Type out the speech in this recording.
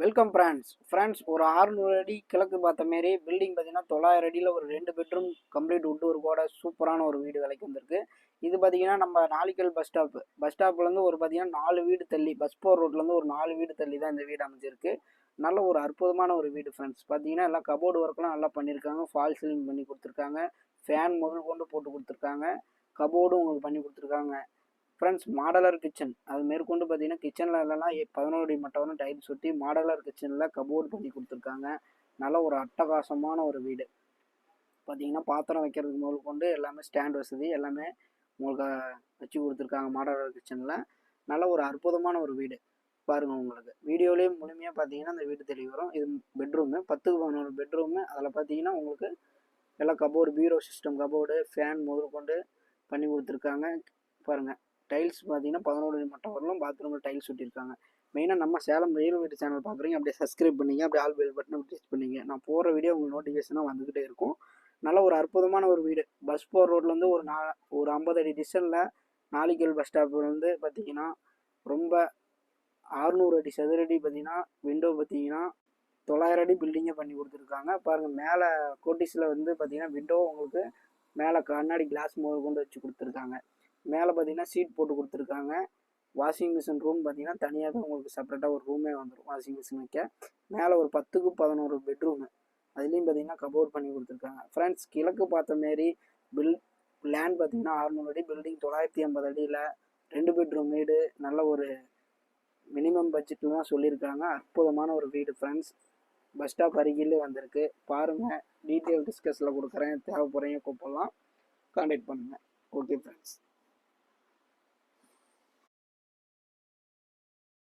Welcome friends ஒரு 600 அடி கிழக்கு பார்த்த மாரி பில்டிங் பார்த்தீங்கன்னா 900 அடியில் ஒரு 2 பெட்ரூம் கம்ப்ளீட் விட்டு ஒரு கூட சூப்பரான ஒரு வீடு விலைக்கு வந்திருக்கு. இது பார்த்தீங்கன்னா நம்ம நாலிக்கல் பஸ் ஸ்டாப்லேருந்து ஒரு பார்த்தீங்கன்னா 4 வீடு தள்ளி பஸ் போர் ரோட்லேருந்து ஒரு 4 வீடு தள்ளி தான் இந்த வீடு அமைஞ்சிருக்கு. நல்ல ஒரு அற்புதமான ஒரு வீடு ஃப்ரெண்ட்ஸ். பார்த்தீங்கன்னா எல்லாம் கபோர்டு ஒர்க்லாம் நல்லா பண்ணியிருக்காங்க. ஃபால் சீலிங் பண்ணி கொடுத்துருக்காங்க. ஃபேன் முதல் கொண்டு போட்டு கொடுத்துருக்காங்க. கபோர்டும் உங்களுக்கு பண்ணி கொடுத்துருக்காங்க. ஃப்ரெண்ட்ஸ் மாடலர் கிச்சன் அது மேற்கொண்டு பார்த்தீங்கன்னா கிச்சனில் எல்லாம் 11 அடி மட்டம்னு டைல்ஸ் ஒட்டி மாடலர் கிச்சனில் கபோர்டு பண்ணி கொடுத்துருக்காங்க. நல்ல ஒரு அட்டகாசமான ஒரு வீடு. பார்த்தீங்கன்னா பாத்திரம் வைக்கிறதுக்கு முதல் கொண்டு எல்லாமே ஸ்டாண்ட் வசதி எல்லாமே உங்களுக்கு வச்சு கொடுத்துருக்காங்க மாடலர் கிச்சனில். நல்ல ஒரு அற்புதமான ஒரு வீடு பாருங்கள். உங்களுக்கு வீடியோலேயே முழுமையாக பார்த்தீங்கன்னா அந்த வீடு தெரிய வரும். இது பெட்ரூமு 10க்கு 11 பெட்ரூமு. அதில் பார்த்தீங்கன்னா உங்களுக்கு எல்லாம் கபோர்டு பீரோ சிஸ்டம் கபோர்டு ஃபேன் முதல் கொண்டு பண்ணி கொடுத்துருக்காங்க. பாருங்கள் டைல்ஸ் பார்த்தீங்கன்னா 11 அடி மட்டம் வரலாம். பாத்ரூமில் டைல்ஸ் ஒட்டியிருக்காங்க. மெயினாக நம்ம சேலம் ரியல் வீட்டு சேனல் பார்க்குறீங்க, அப்படியே சப்ஸ்கிரைப் பண்ணிங்க, அப்படியே ஆல் பெல் பட்டனை ப்ரெஸ் பண்ணிங்க. நான் போகிற வீடியோ உங்களுக்கு நோட்டிஃபிகேஷனாக வந்துக்கிட்டே இருக்கும். நல்ல ஒரு அற்புதமான ஒரு வீடு. பஸ் போகிற ரோட்லேருந்து ஒரு 50 அடி டிஸ்டன்ஸில் நாலிக்கல் பஸ் ஸ்டாப்லேருந்து பார்த்தீங்கன்னா ரொம்ப 600 அடி சதுரடி பார்த்தீங்கன்னா விண்டோ பார்த்தீங்கன்னா 900 அடி பில்டிங்கே பண்ணி கொடுத்துருக்காங்க. பாருங்கள் மேலே கோட்டிஸில் வந்து பார்த்தீங்கன்னா விண்டோ உங்களுக்கு மேலே கண்ணாடி கிளாஸ் முதல் கொண்டு வச்சு கொடுத்துருக்காங்க. மேலே பார்த்தீங்கன்னா சீட் போட்டு கொடுத்துருக்காங்க. வாஷிங் மிஷின் ரூம் பார்த்தீங்கன்னா தனியாக உங்களுக்கு செப்பரேட்டாக ஒரு ரூமே வந்துடும் வாஷிங் மிஷின் வைக்க. மேலே ஒரு 10க்கு 11 பெட்ரூமு. அதுலேயும் பார்த்தீங்கன்னா கபோர்ட் பண்ணி கொடுத்துருக்காங்க. ஃப்ரெண்ட்ஸ் கிழக்கு பார்த்த மாரி லேண்ட் பார்த்தீங்கன்னா 600 அடி பில்டிங் 950 அடியில் 2 பெட்ரூம் வீடு. நல்ல ஒரு மினிமம் பட்ஜெட்டில் தான் சொல்லியிருக்காங்க. அற்புதமான ஒரு வீடு ஃப்ரெண்ட்ஸ். பஸ் ஸ்டாப் அருகிலே வந்திருக்கு. பாருங்கள், டீட்டெயில் டிஸ்கஸில் கொடுக்குறேன். தேவைப்படுறீங்க கூப்பிடலாம், கான்டாக்ட் பண்ணுங்கள். Okay friends.